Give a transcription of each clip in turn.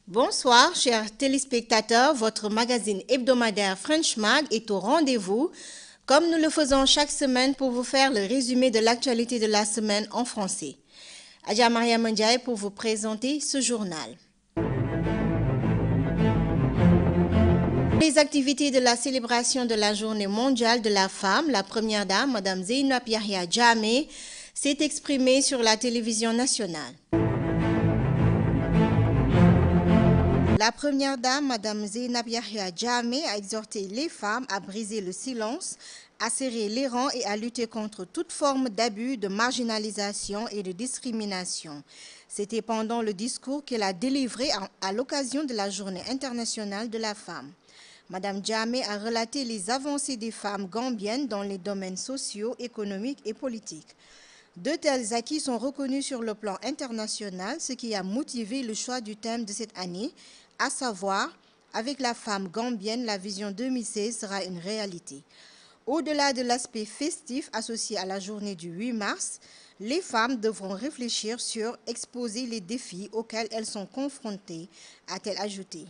Bonsoir, chers téléspectateurs. Votre magazine hebdomadaire French Mag est au rendez-vous, comme nous le faisons chaque semaine pour vous faire le résumé de l'actualité de la semaine en français. Adja Maria Ndiaye pour vous présenter ce journal. Les activités de la célébration de la Journée mondiale de la femme, la première dame, Mme Zeynab Yahya Jammeh, s'est exprimée sur la télévision nationale. La première dame, Mme Zeynab Yahya Jammeh, a exhorté les femmes à briser le silence, à serrer les rangs et à lutter contre toute forme d'abus, de marginalisation et de discrimination. C'était pendant le discours qu'elle a délivré à l'occasion de la Journée internationale de la femme. Mme Jammeh a relaté les avancées des femmes gambiennes dans les domaines sociaux, économiques et politiques. De tels acquis sont reconnus sur le plan international, ce qui a motivé le choix du thème de cette année, à savoir, avec la femme gambienne, la vision 2016 sera une réalité. Au-delà de l'aspect festif associé à la journée du 8 mars, les femmes devront réfléchir sur exposer les défis auxquels elles sont confrontées, a-t-elle ajouté.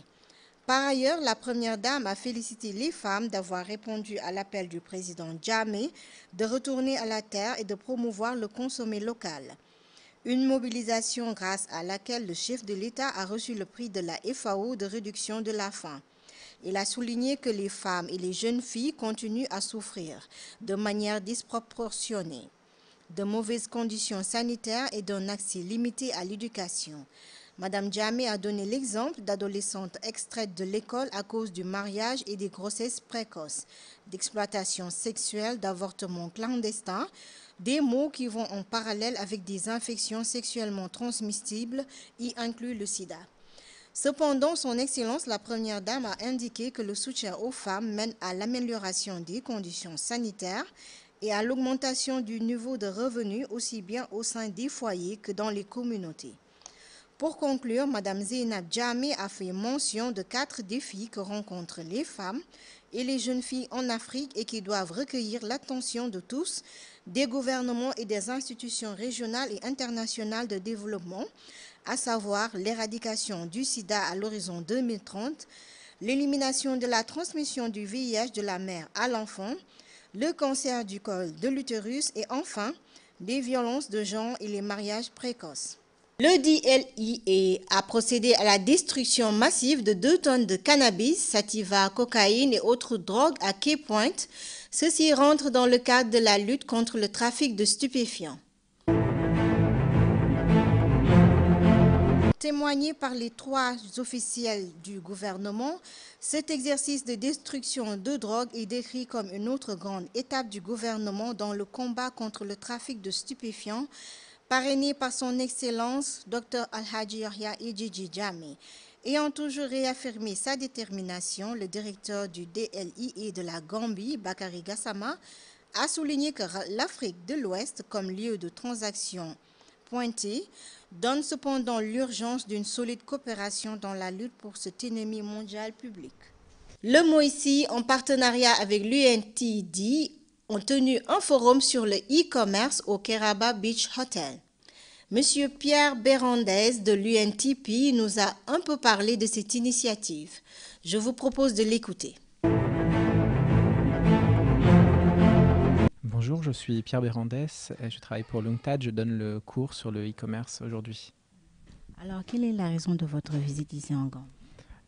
Par ailleurs, la première dame a félicité les femmes d'avoir répondu à l'appel du président Jammeh de retourner à la terre et de promouvoir le consommé local. Une mobilisation grâce à laquelle le chef de l'État a reçu le prix de la FAO de réduction de la faim. Il a souligné que les femmes et les jeunes filles continuent à souffrir de manière disproportionnée de mauvaises conditions sanitaires et d'un accès limité à l'éducation. Mme Jammeh a donné l'exemple d'adolescentes extraites de l'école à cause du mariage et des grossesses précoces, d'exploitation sexuelle, d'avortements clandestins, des maux qui vont en parallèle avec des infections sexuellement transmissibles, y inclut le sida. Cependant, son Excellence, la Première Dame, a indiqué que le soutien aux femmes mène à l'amélioration des conditions sanitaires et à l'augmentation du niveau de revenus aussi bien au sein des foyers que dans les communautés. Pour conclure, Mme Zeynab Jammeh a fait mention de 4 défis que rencontrent les femmes et les jeunes filles en Afrique et qui doivent recueillir l'attention de tous, des gouvernements et des institutions régionales et internationales de développement, à savoir l'éradication du sida à l'horizon 2030, l'élimination de la transmission du VIH de la mère à l'enfant, le cancer du col de l'utérus et enfin les violences de genre et les mariages précoces. Le DLIE a procédé à la destruction massive de 2 tonnes de cannabis, sativa, cocaïne et autres drogues à Cape Point. Ceci rentre dans le cadre de la lutte contre le trafic de stupéfiants. Témoigné par les 3 officiels du gouvernement, cet exercice de destruction de drogue est décrit comme une autre grande étape du gouvernement dans le combat contre le trafic de stupéfiants, parrainé par son Excellence Dr Alhaji Yahya Ejiji Jammeh. Ayant toujours réaffirmé sa détermination, le directeur du DLIE de la Gambie, Bakary Gassama, a souligné que l'Afrique de l'Ouest, comme lieu de transaction pointé, donne cependant l'urgence d'une solide coopération dans la lutte pour cet ennemi mondial public. Le MOICI, en partenariat avec l'UNTD, ont tenu un forum sur le e-commerce au Keraba Beach Hotel. Monsieur Pierre Bérandez de l'UNTP nous a un peu parlé de cette initiative. Je vous propose de l'écouter. Bonjour, je suis Pierre Bérandez, je travaille pour l'UNCTAD, je donne le cours sur le e-commerce aujourd'hui. Alors, quelle est la raison de votre visite ici en Gambie?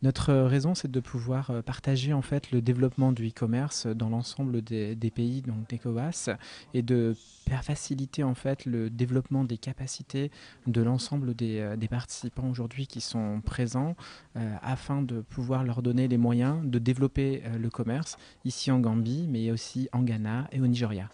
Notre raison, c'est de pouvoir partager en fait le développement du e-commerce dans l'ensemble des pays, donc d'ECOWAS, et de faciliter en fait le développement des capacités de l'ensemble des participants aujourd'hui qui sont présents, afin de pouvoir leur donner les moyens de développer le commerce ici en Gambie, mais aussi en Ghana et au Nigeria.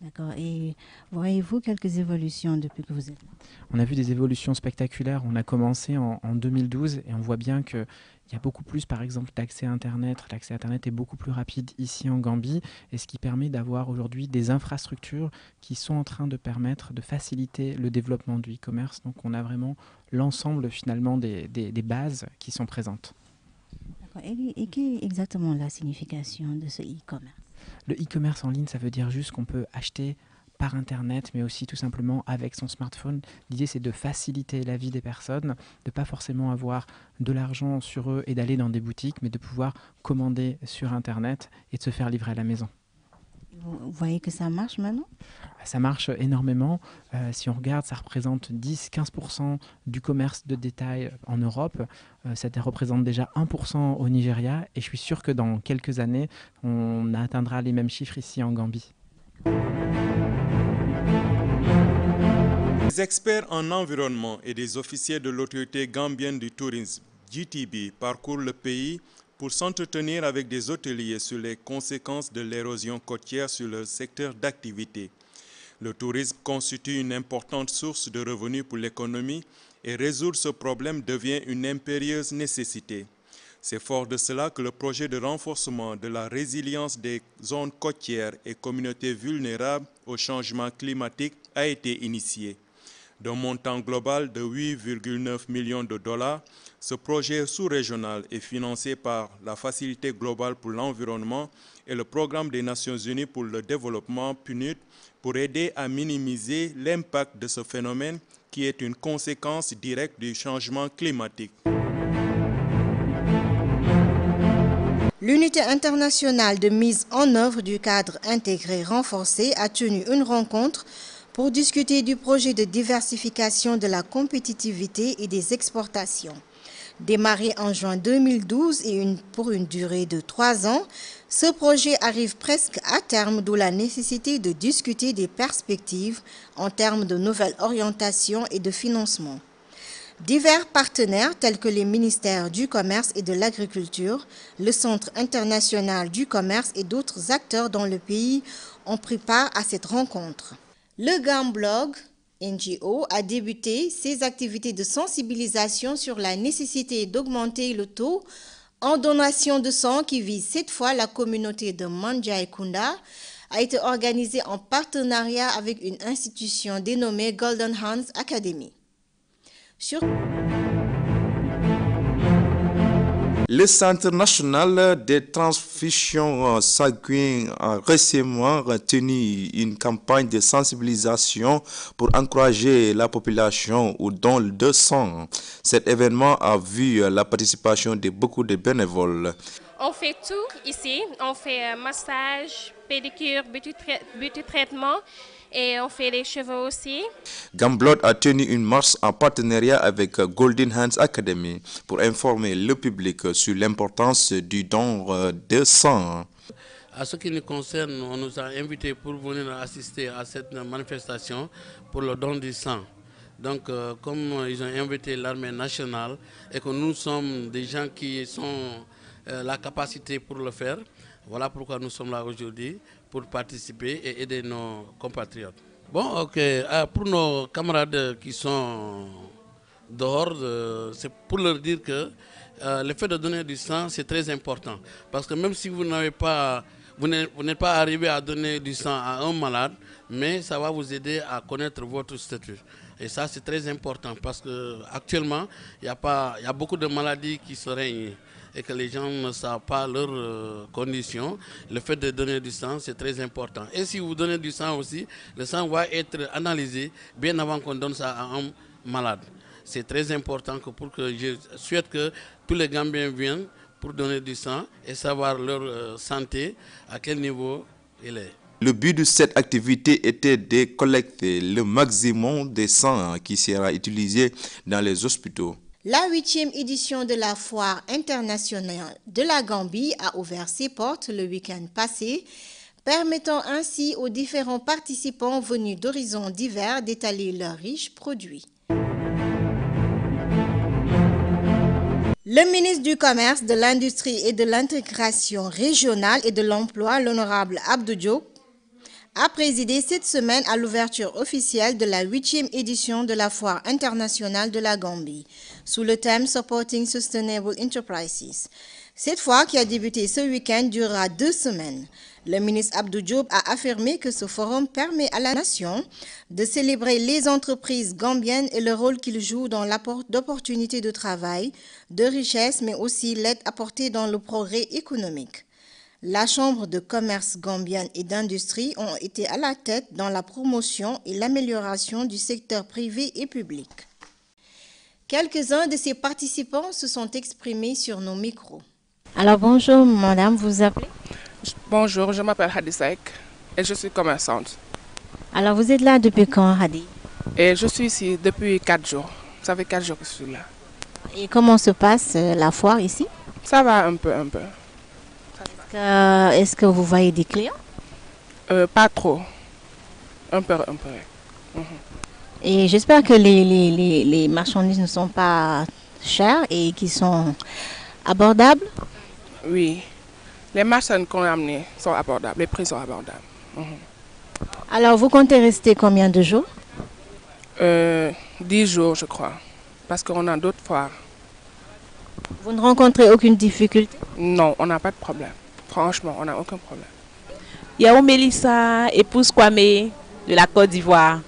D'accord. Et voyez-vous quelques évolutions depuis que vous êtes là? On a vu des évolutions spectaculaires. On a commencé en 2012 et on voit bien qu'il y a beaucoup plus, par exemple, d'accès à Internet. L'accès à Internet est beaucoup plus rapide ici en Gambie, et ce qui permet d'avoir aujourd'hui des infrastructures qui sont en train de permettre de faciliter le développement du e-commerce. Donc on a vraiment l'ensemble finalement des bases qui sont présentes. D'accord. Et quelle est exactement la signification de ce e-commerce? Le e-commerce en ligne, ça veut dire juste qu'on peut acheter par Internet, mais aussi tout simplement avec son smartphone. L'idée, c'est de faciliter la vie des personnes, de ne pas forcément avoir de l'argent sur eux et d'aller dans des boutiques, mais de pouvoir commander sur Internet et de se faire livrer à la maison. Vous voyez que ça marche maintenant? Ça marche énormément. Si on regarde, ça représente 10-15% du commerce de détail en Europe. Ça représente déjà 1% au Nigeria. Et je suis sûr que dans quelques années, on atteindra les mêmes chiffres ici en Gambie. Des experts en environnement et des officiers de l'autorité gambienne du tourisme, GTB, parcourent le pays pour s'entretenir avec des hôteliers sur les conséquences de l'érosion côtière sur leur secteur d'activité. Le tourisme constitue une importante source de revenus pour l'économie et résoudre ce problème devient une impérieuse nécessité. C'est fort de cela que le projet de renforcement de la résilience des zones côtières et communautés vulnérables au changement climatique a été initié. D'un montant global de 8,9 millions de dollars, ce projet sous-régional est financé par la Facilité globale pour l'environnement et le Programme des Nations unies pour le développement PNUD pour aider à minimiser l'impact de ce phénomène qui est une conséquence directe du changement climatique. L'unité internationale de mise en œuvre du cadre intégré renforcé a tenu une rencontre pour discuter du projet de diversification de la compétitivité et des exportations. Démarré en juin 2012 et pour une durée de 3 ans, ce projet arrive presque à terme, d'où la nécessité de discuter des perspectives en termes de nouvelles orientations et de financement. Divers partenaires tels que les ministères du Commerce et de l'Agriculture, le Centre international du commerce et d'autres acteurs dans le pays ont pris part à cette rencontre. Le Gamblog NGO a débuté ses activités de sensibilisation sur la nécessité d'augmenter le taux en donation de sang qui vise cette fois la communauté de Manjai Kunda, a été organisé en partenariat avec une institution dénommée Golden Hands Academy. Le Centre national des transfusions sanguines a récemment tenu une campagne de sensibilisation pour encourager la population au don de sang. Cet événement a vu la participation de beaucoup de bénévoles. On fait tout ici, on fait massage, pédicure, beauty traitement et on fait les cheveux aussi. Gamblot a tenu une marche en partenariat avec Golden Hands Academy pour informer le public sur l'importance du don de sang. À ce qui nous concerne, on nous a invités pour venir assister à cette manifestation pour le don du sang. Donc, comme ils ont invité l'armée nationale et que nous sommes des gens qui ont la capacité pour le faire, voilà pourquoi nous sommes là aujourd'hui, pour participer et aider nos compatriotes. Bon, ok, pour nos camarades qui sont dehors, c'est pour leur dire que le fait de donner du sang, c'est très important. Parce que même si vous n'êtes pas arrivé à donner du sang à un malade, mais ça va vous aider à connaître votre statut. Et ça, c'est très important parce qu'actuellement, il y a beaucoup de maladies qui se règnent et que les gens ne savent pas leurs conditions. Le fait de donner du sang, c'est très important. Et si vous donnez du sang aussi, le sang va être analysé bien avant qu'on donne ça à un malade. C'est très important je souhaite que tous les Gambiens viennent pour donner du sang et savoir leur santé, à quel niveau il est. Le but de cette activité était de collecter le maximum de sang qui sera utilisé dans les hôpitaux. La 8e édition de la Foire internationale de la Gambie a ouvert ses portes le week-end passé, permettant ainsi aux différents participants venus d'horizons divers d'étaler leurs riches produits. Le ministre du Commerce, de l'Industrie et de l'Intégration régionale et de l'Emploi, l'honorable Abdou Diop, a présidé cette semaine à l'ouverture officielle de la 8e édition de la Foire internationale de la Gambie, sous le thème Supporting Sustainable Enterprises. Cette foire, qui a débuté ce week-end, durera 2 semaines. Le ministre Abdou Diop a affirmé que ce forum permet à la nation de célébrer les entreprises gambiennes et le rôle qu'ils jouent dans l'apport d'opportunités de travail, de richesse, mais aussi l'aide apportée dans le progrès économique. La Chambre de commerce gambienne et d'industrie ont été à la tête dans la promotion et l'amélioration du secteur privé et public. Quelques-uns de ces participants se sont exprimés sur nos micros. Alors bonjour madame, vous vous appelez? Bonjour, je m'appelle Hadi Saik et je suis commerçante. Alors vous êtes là depuis quand, Hadi? Et je suis ici depuis 4 jours. Ça fait 4 jours que je suis là. Et comment se passe la foire ici? Ça va un peu. Est-ce que vous voyez des clients? Pas trop. Un peu. Et j'espère que les marchandises ne sont pas chères et qui sont abordables. Oui. Les marchandises qu'on a amenées sont abordables. Les prix sont abordables. Alors vous comptez rester combien de jours? 10 jours, je crois. Parce qu'on a d'autres foires. Vous ne rencontrez aucune difficulté? Non, on n'a pas de problème. Franchement, on n'a aucun problème. Yao Mélissa, épouse Kwame de la Côte d'Ivoire.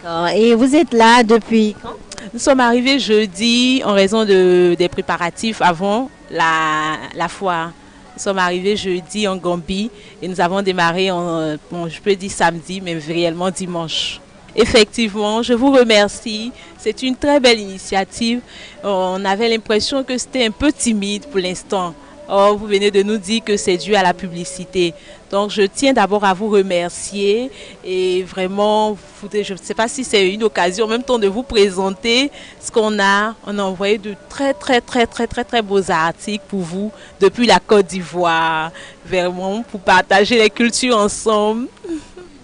D'accord. Et vous êtes là depuis quand? Nous sommes arrivés jeudi en raison des préparatifs avant la foire. Nous sommes arrivés jeudi en Gambie et nous avons démarré, je peux dire samedi, mais réellement dimanche. Effectivement, je vous remercie. C'est une très belle initiative. On avait l'impression que c'était un peu timide pour l'instant. Or, vous venez de nous dire que c'est dû à la publicité. Donc, je tiens d'abord à vous remercier et vraiment, je ne sais pas si c'est une occasion en même temps de vous présenter ce qu'on a. On a envoyé de très beaux articles pour vous depuis la Côte d'Ivoire. Vraiment, pour partager les cultures ensemble.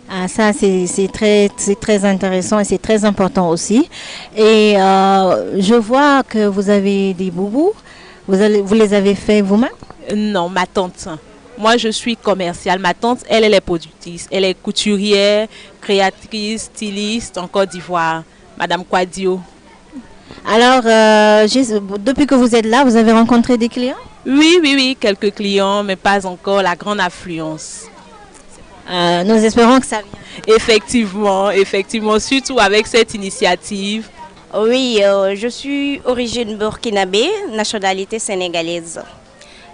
Ah, ça, c'est très intéressant et c'est très important aussi. Et je vois que vous avez des boubous. Vous les avez fait vous-même? Non, ma tante. Moi, je suis commerciale. Ma tante, elle est productrice. Elle est couturière, créatrice, styliste en Côte d'Ivoire. Madame Kwadio. Alors, depuis que vous êtes là, vous avez rencontré des clients? Oui, quelques clients, mais pas encore la grande affluence. Nous espérons que ça vient. Effectivement, surtout avec cette initiative. Oui, je suis origine burkinabé, nationalité sénégalaise.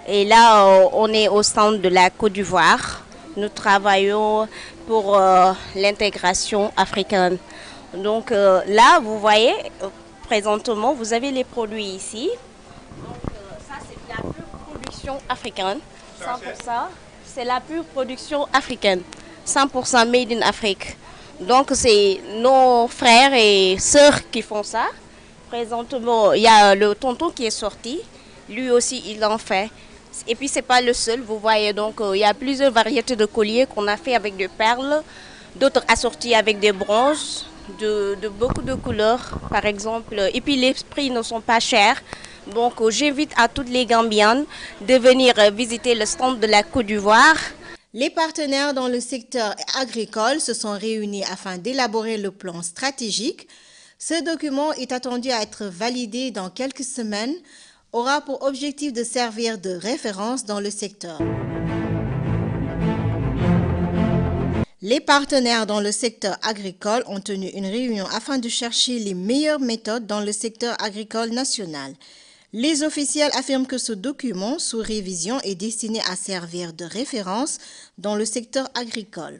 Et là, on est au stand de la Côte d'Ivoire. Nous travaillons pour l'intégration africaine. Donc là, vous voyez, présentement, vous avez les produits ici. Donc, ça, c'est la pure production africaine. 100%, c'est la pure production africaine. 100% made in Afrique. Donc, c'est nos frères et sœurs qui font ça. Présentement, il y a le tonton qui est sorti. Lui aussi, il en fait. Et puis, ce n'est pas le seul. Vous voyez, donc, il y a plusieurs variétés de colliers qu'on a fait avec des perles. D'autres assortis avec des bronzes, de beaucoup de couleurs, par exemple. Et puis, les prix ne sont pas chers. Donc, j'invite à toutes les Gambiennes de venir visiter le stand de la Côte d'Ivoire. Les partenaires dans le secteur agricole se sont réunis afin d'élaborer le plan stratégique. Ce document est attendu à être validé dans quelques semaines, aura pour objectif de servir de référence dans le secteur. Les partenaires dans le secteur agricole ont tenu une réunion afin de chercher les meilleures méthodes dans le secteur agricole national. Les officiels affirment que ce document, sous révision, est destiné à servir de référence dans le secteur agricole.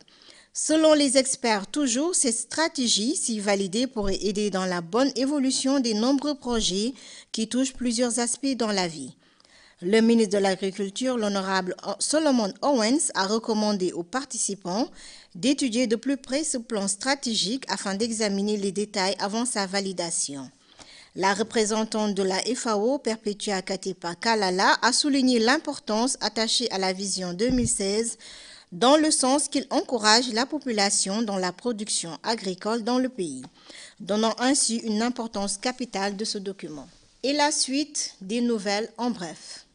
Selon les experts, toujours, cette stratégie, si validée, pourrait aider dans la bonne évolution des nombreux projets qui touchent plusieurs aspects dans la vie. Le ministre de l'Agriculture, l'honorable Solomon Owens, a recommandé aux participants d'étudier de plus près ce plan stratégique afin d'examiner les détails avant sa validation. La représentante de la FAO, Perpetua Katepa Kalala, a souligné l'importance attachée à la vision 2016 dans le sens qu'il encourage la population dans la production agricole dans le pays, donnant ainsi une importance capitale de ce document. Et la suite des nouvelles en bref.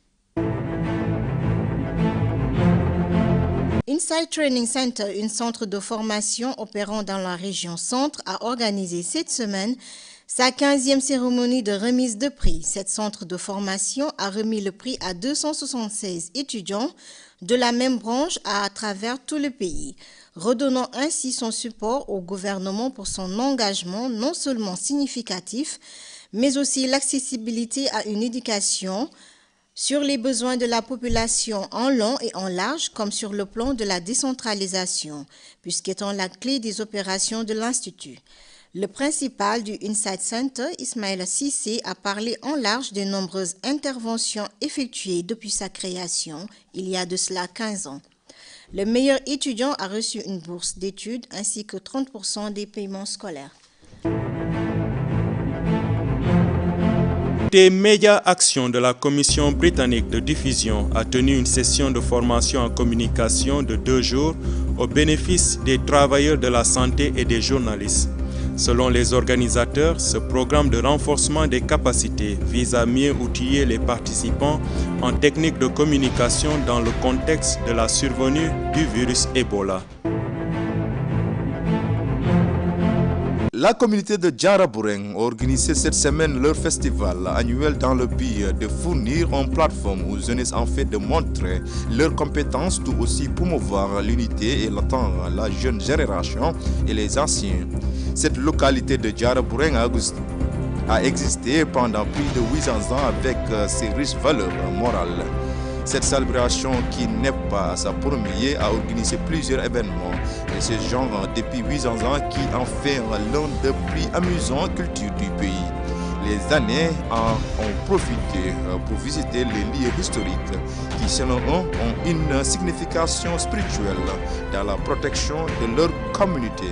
Inside Training Center, un centre de formation opérant dans la région centre, a organisé cette semaine sa 15e cérémonie de remise de prix. Cet centre de formation a remis le prix à 276 étudiants de la même branche à travers tout le pays, redonnant ainsi son support au gouvernement pour son engagement non seulement significatif, mais aussi l'accessibilité à une éducation sur les besoins de la population en long et en large, comme sur le plan de la décentralisation, puisqu'étant la clé des opérations de l'Institut. Le principal du Insight Center, Ismaël Sissé, a parlé en large des nombreuses interventions effectuées depuis sa création, il y a de cela 15 ans. Le meilleur étudiant a reçu une bourse d'études ainsi que 30% des paiements scolaires. Des médias actions de la Commission britannique de diffusion a tenu une session de formation en communication de 2 jours au bénéfice des travailleurs de la santé et des journalistes. Selon les organisateurs, ce programme de renforcement des capacités vise à mieux outiller les participants en techniques de communication dans le contexte de la survenue du virus Ebola. La communauté de Djaraboureng a organisé cette semaine leur festival annuel dans le but de fournir une plateforme aux jeunes en fait de montrer leurs compétences, tout aussi promouvoir l'unité et l'attendre la jeune génération et les anciens. Cette localité de Djaraboureng a existé pendant plus de 800 ans avec ses riches valeurs morales. Cette célébration, qui n'est pas sa première, a organisé plusieurs événements de ce genre depuis 800 ans, qui en fait l'un des plus amusants cultures du pays. Les années en ont profité pour visiter les lieux historiques qui, selon eux, ont une signification spirituelle dans la protection de leur communauté.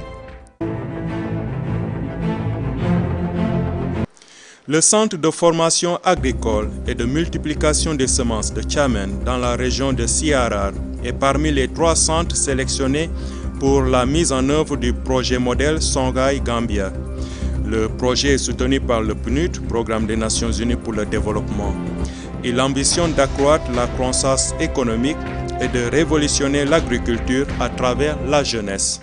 Le centre de formation agricole et de multiplication des semences de Tchamen dans la région de Siarar est parmi les 3 centres sélectionnés pour la mise en œuvre du projet modèle Songhai Gambia. Le projet est soutenu par le PNUD, Programme des Nations Unies pour le développement. Il ambitionne d'accroître la croissance économique et de révolutionner l'agriculture à travers la jeunesse.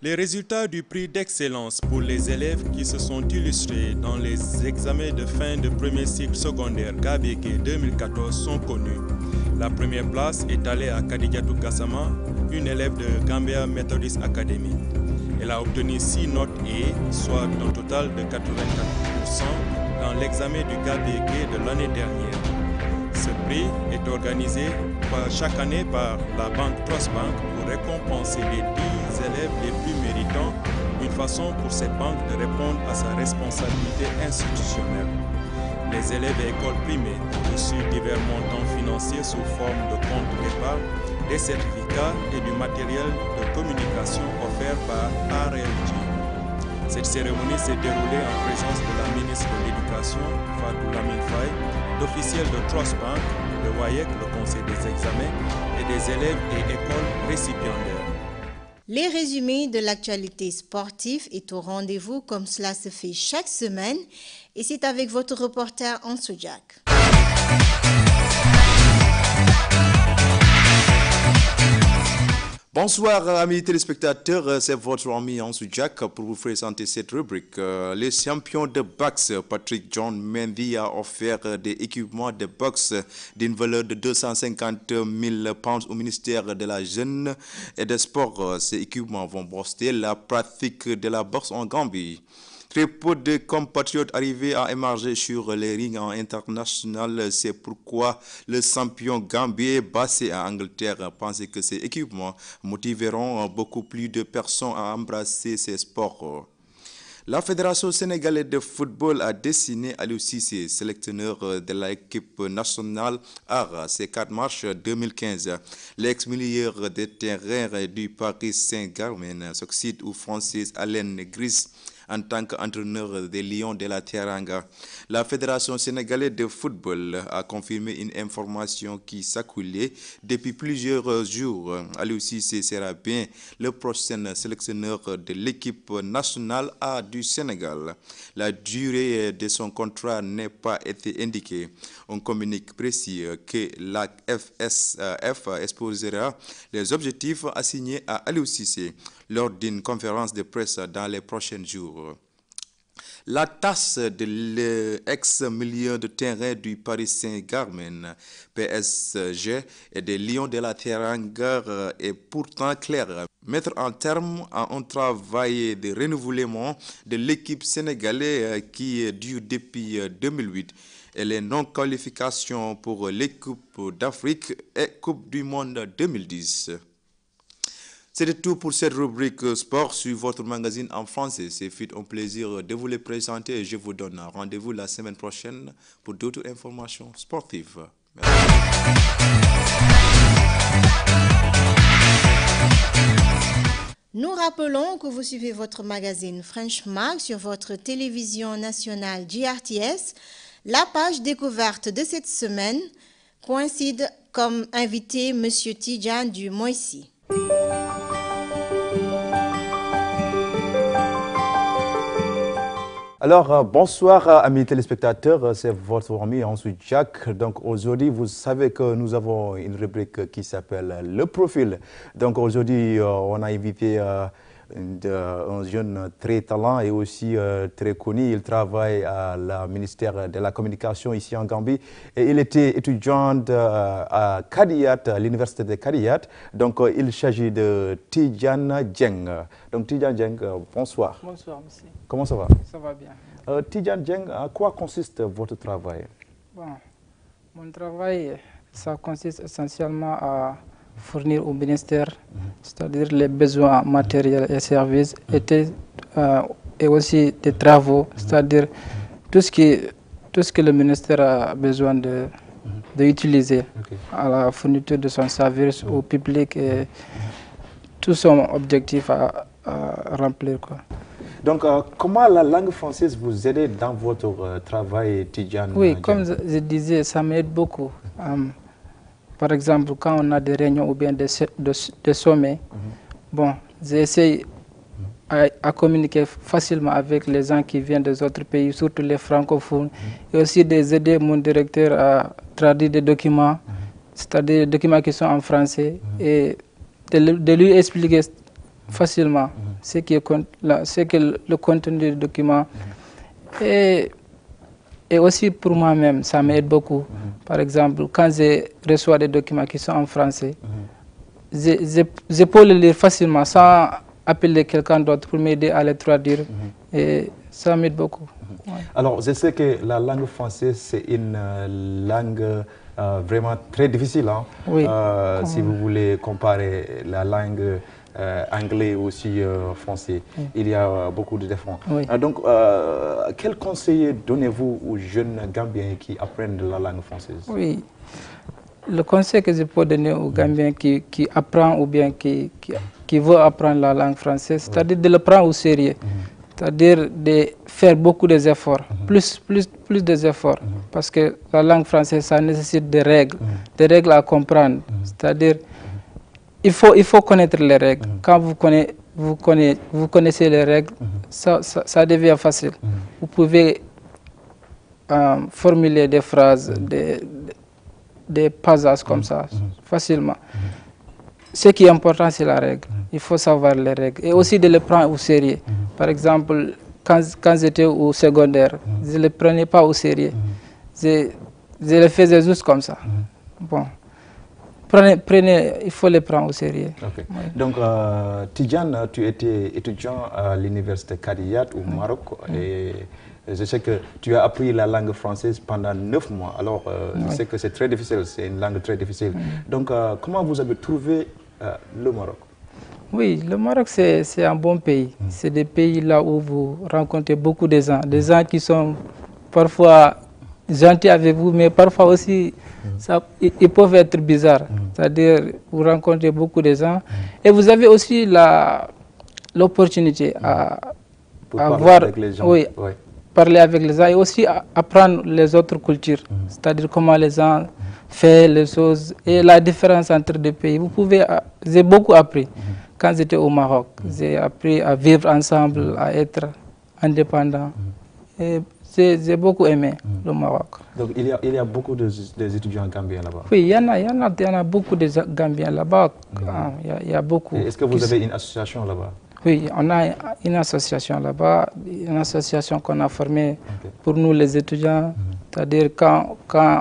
Les résultats du prix d'excellence pour les élèves qui se sont illustrés dans les examens de fin de premier cycle secondaire Gabeke 2014 sont connus. La première place est allée à Kadidiatou Gassama, une élève de Gambia Methodist Academy. Elle a obtenu 6 notes E, soit un total de 84% dans l'examen du Gabeke de l'année dernière. Ce prix est organisé chaque année par la banque Trust Bank pour récompenser les 10 élèves les plus méritants, une façon pour cette banque de répondre à sa responsabilité institutionnelle. Les élèves et écoles primées ont reçu divers montants financiers sous forme de comptes d'épargne, des certificats et du matériel de communication offert par ARLG. Cette cérémonie s'est déroulée en présence de la ministre de l'Éducation, Fatou Lamine Faye, d'officiels de Trust Bank, de WAEC, le conseil des examens, et des élèves et écoles récipiendaires. Les résumés de l'actualité sportive est au rendez-vous comme cela se fait chaque semaine et c'est avec votre reporter Ansou Jack. Bonsoir amis téléspectateurs, c'est votre ami Ansou Jack pour vous présenter cette rubrique. Les champions de boxe, Patrick John Mendy a offert des équipements de boxe d'une valeur de 250 000 pounds au ministère de la Jeune et des Sports. Ces équipements vont booster la pratique de la boxe en Gambie. Très peu de compatriotes arrivés à émerger sur les rings internationaux. C'est pourquoi le champion gambien basé en Angleterre pense que ces équipements motiveront beaucoup plus de personnes à embrasser ces sports. La Fédération sénégalaise de football a désigné Aliou Cissé, sélectionneur de l'équipe nationale à ces 4 mars 2015. L'ex-milieu de terrain du Paris Saint-Germain succède au Français Alain Gris en tant qu'entraîneur des Lions de la Teranga. La Fédération sénégalaise de football a confirmé une information qui s'accoulait depuis plusieurs jours. Aliou Cissé sera bien le prochain sélectionneur de l'équipe nationale A du Sénégal. La durée de son contrat n'a pas été indiquée. On communique précis que la FSF exposera les objectifs assignés à Aliou Cissé lors d'une conférence de presse dans les prochains jours. La tasse de l'ex-milieu de terrain du Paris Saint-Germain, PSG, et des Lions de la Teranga est pourtant claire. mettre un terme à un travail de renouvellement de l'équipe sénégalaise qui dure depuis 2008 et les non-qualifications pour les Coupes d'Afrique et Coupe du Monde 2010. C'était tout pour cette rubrique sport sur votre magazine en français. C'est un plaisir de vous les présenter et je vous donne rendez-vous la semaine prochaine pour d'autres informations sportives. Merci. Nous rappelons que vous suivez votre magazine French Mag sur votre télévision nationale GRTS. La page découverte de cette semaine coïncide comme invité M. Tidjane du Moïsi. Alors, bonsoir amis téléspectateurs, c'est votre ami Ansou Jack. Donc aujourd'hui, vous savez que nous avons une rubrique qui s'appelle Le Profil. Donc aujourd'hui, on a invité un jeune très talentueux et aussi très connu. Il travaille à la ministère de la Communication ici en Gambie. Et il était étudiant à Kadiyat, à l'université de Kadiyat. Donc il s'agit de Tidjane Dieng. Donc Tidjane Dieng, bonsoir. Bonsoir, monsieur. Comment ça va? Ça va bien. Tidjane Dieng, à quoi consiste votre travail? Bon, mon travail, ça consiste essentiellement à fournir au ministère, c'est-à-dire les besoins matériels et services, et aussi des travaux, c'est-à-dire tout ce que le ministère a besoin d'utiliser à la fourniture de son service au public et tout son objectif à remplir, quoi. Donc, comment la langue française vous aide dans votre travail, Tidjane? Oui, comme je disais, ça m'aide beaucoup. Par exemple, quand on a des réunions ou bien des sommets, bon, j'essaie à communiquer facilement avec les gens qui viennent des autres pays, surtout les francophones, et aussi d'aider mon directeur à traduire des documents, c'est-à-dire des documents qui sont en français, et de lui expliquer facilement ce que le contenu du document. Et aussi pour moi-même, ça m'aide beaucoup. Par exemple, quand je reçois des documents qui sont en français, je peux les lire facilement sans appeler quelqu'un d'autre pour m'aider à les traduire. Et ça m'aide beaucoup. Ouais. Alors, je sais que la langue française, c'est une langue vraiment très difficile. Hein? Oui. Si vous voulez comparer la langue anglais aussi français, il y a beaucoup de différences. Oui. Donc, quel conseil donnez-vous aux jeunes Gambiens qui apprennent la langue française? Oui, le conseil que je peux donner aux Gambiens qui apprennent ou bien qui veulent apprendre la langue française, c'est-à-dire de le prendre au sérieux, c'est-à-dire de faire beaucoup d'efforts, plus d'efforts, parce que la langue française, ça nécessite des règles à comprendre, c'est-à-dire il faut connaître les règles. Quand vous connaissez les règles, ça devient facile. Vous pouvez formuler des phrases, des passages comme ça, facilement. Ce qui est important, c'est la règle. Il faut savoir les règles. Et aussi de les prendre au sérieux. Par exemple, quand j'étais au secondaire, je ne les prenais pas au sérieux. Je les faisais juste comme ça. Bon. Il faut les prendre au sérieux. Okay. Oui. Donc, Tidjane, tu étais étudiant à l'université Kadiyat au Maroc et je sais que tu as appris la langue française pendant 9 mois. Alors, je sais que c'est très difficile, c'est une langue très difficile. Donc, comment vous avez trouvé le Maroc? Oui, le Maroc, c'est un bon pays. C'est des pays là où vous rencontrez beaucoup de gens qui sont parfois gentils avec vous, mais parfois aussi, ils peuvent être bizarres. C'est-à-dire, vous rencontrez beaucoup de gens et vous avez aussi l'opportunité à voir, avec les gens. Oui, parler avec les gens et aussi apprendre les autres cultures. C'est-à-dire comment les gens font les choses et la différence entre deux pays. J'ai beaucoup appris. Quand j'étais au Maroc, j'ai appris à vivre ensemble, à être indépendant. Et j'ai beaucoup aimé le Maroc. Donc il y a beaucoup d'étudiants gambiens là-bas? Oui, il y en a beaucoup de Gambiens là-bas. Il y a beaucoup. Est-ce que vous avez une association là-bas? Oui, on a une association là-bas, une association qu'on a formée pour nous les étudiants. C'est-à-dire quand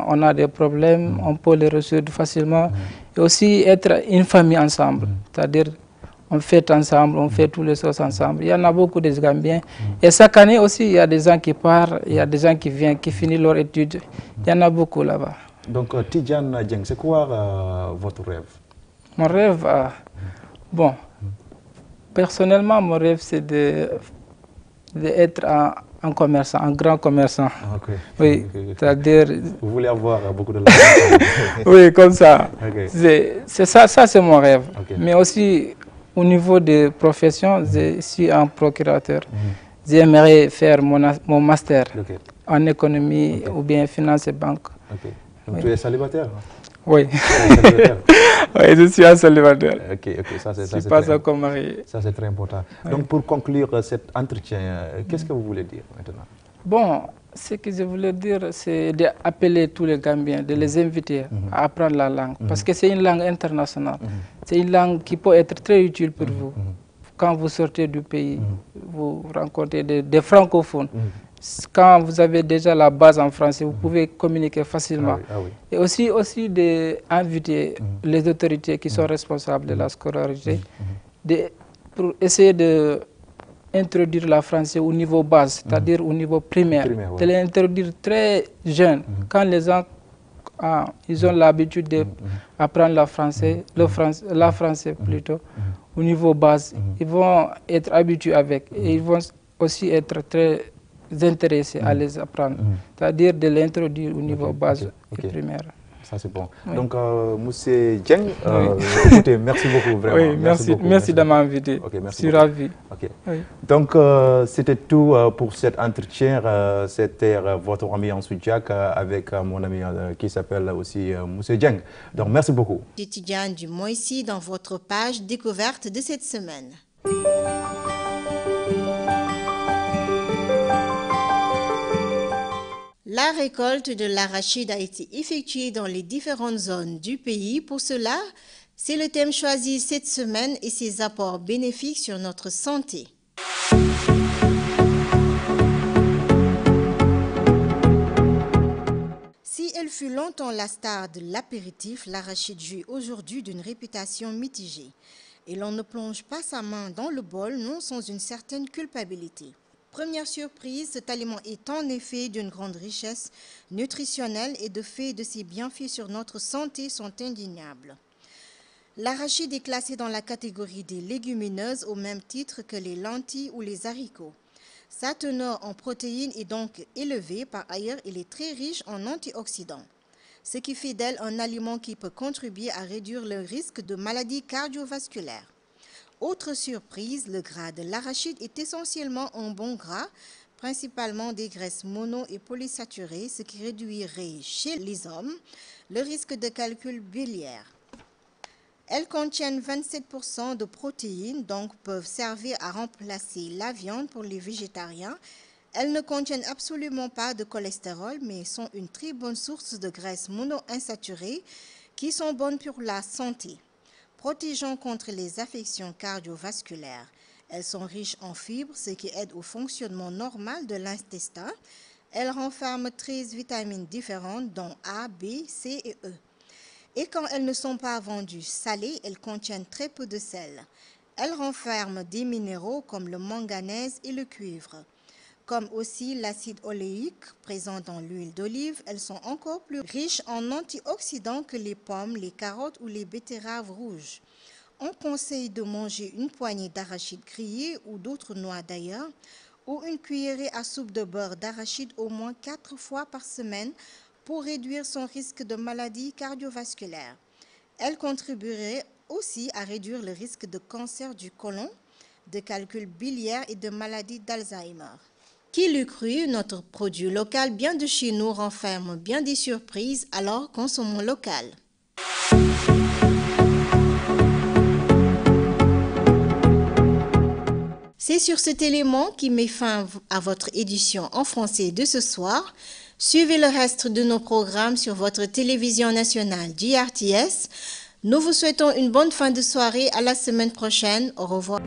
on a des problèmes, on peut les résoudre facilement. Et aussi être une famille ensemble. C'est-à-dire on fête ensemble, on fait tous les choses ensemble. Il y en a beaucoup de Gambiens. Et chaque année aussi, il y a des gens qui partent, il y a des gens qui viennent, qui finissent leur étude. Il y en a beaucoup là-bas. Donc, Tidjane Dieng, c'est quoi votre rêve? Mon rêve, bon, personnellement, mon rêve, c'est d'être un commerçant, un grand commerçant. Okay. Oui, c'est-à-dire... Vous voulez avoir beaucoup de l'argent? Oui, comme ça. Okay. C'est ça c'est mon rêve. Okay. Mais aussi, au niveau de profession, je suis un procurateur. J'aimerais faire mon master en économie ou bien finance et banque. Okay. Donc tu es célibataire? Oui. Oui, je suis un célibataire. Ok, ça c'est je ne suis pas encore marié. Ça c'est très important. Oui. Donc pour conclure cet entretien, qu'est-ce que vous voulez dire maintenant? Bon, ce que je voulais dire, c'est d'appeler tous les Gambiens, de les inviter à apprendre la langue. Parce que c'est une langue internationale. C'est une langue qui peut être très utile pour vous. Quand vous sortez du pays, vous rencontrez des francophones. Quand vous avez déjà la base en français, vous pouvez communiquer facilement. Et aussi d'inviter les autorités qui sont responsables de la scolarité pour essayer d'introduire la français au niveau base, c'est-à-dire au niveau primaire, de l'introduire très jeune. Quand les gens ils ont l'habitude d'apprendre la français plutôt, au niveau base, ils vont être habitués avec et ils vont aussi être très intéressés à les apprendre, c'est-à-dire de l'introduire au niveau base et primaire. Ça c'est bon. Oui. Donc, M. Dieng, écoutez, merci beaucoup vraiment. Oui, merci de m'inviter. Je suis ravi. Oui. Donc, c'était tout pour cet entretien. C'était votre ami Ansou Diak avec mon ami qui s'appelle aussi M. Dieng. Donc, merci beaucoup. Tidjane du Moïsi dans votre page découverte de cette semaine. La récolte de l'arachide a été effectuée dans les différentes zones du pays. Pour cela, c'est le thème choisi cette semaine et ses apports bénéfiques sur notre santé. Si elle fut longtemps la star de l'apéritif, l'arachide jouit aujourd'hui d'une réputation mitigée. Et l'on ne plonge pas sa main dans le bol, non sans une certaine culpabilité. Première surprise, cet aliment est en effet d'une grande richesse nutritionnelle et de fait de ses bienfaits sur notre santé sont indéniables. L'arachide est classé dans la catégorie des légumineuses au même titre que les lentilles ou les haricots. Sa teneur en protéines est donc élevée, par ailleurs il est très riche en antioxydants, ce qui fait d'elle un aliment qui peut contribuer à réduire le risque de maladies cardiovasculaires. Autre surprise, le gras de l'arachide est essentiellement un bon gras, principalement des graisses mono- et polysaturées, ce qui réduirait chez les hommes le risque de calcul biliaire. Elles contiennent 27% de protéines, donc peuvent servir à remplacer la viande pour les végétariens. Elles ne contiennent absolument pas de cholestérol, mais sont une très bonne source de graisses monoinsaturées qui sont bonnes pour la santé. Protégeant contre les affections cardiovasculaires. Elles sont riches en fibres, ce qui aide au fonctionnement normal de l'intestin. Elles renferment 13 vitamines différentes, dont A, B, C et E. Et quand elles ne sont pas vendues salées, elles contiennent très peu de sel. Elles renferment des minéraux comme le manganèse et le cuivre. Comme aussi l'acide oléique présent dans l'huile d'olive, elles sont encore plus riches en antioxydants que les pommes, les carottes ou les betteraves rouges. On conseille de manger une poignée d'arachide grillée ou d'autres noix d'ailleurs, ou une cuillerée à soupe de beurre d'arachide au moins 4 fois par semaine pour réduire son risque de maladies cardiovasculaires. Elle contribuerait aussi à réduire le risque de cancer du côlon, de calcul biliaire et de maladies d'Alzheimer. Qui l'eût cru, notre produit local bien de chez nous renferme bien des surprises, alors consommons local. C'est sur cet élément qui met fin à votre édition en français de ce soir. Suivez le reste de nos programmes sur votre télévision nationale GRTS. Nous vous souhaitons une bonne fin de soirée. À la semaine prochaine. Au revoir.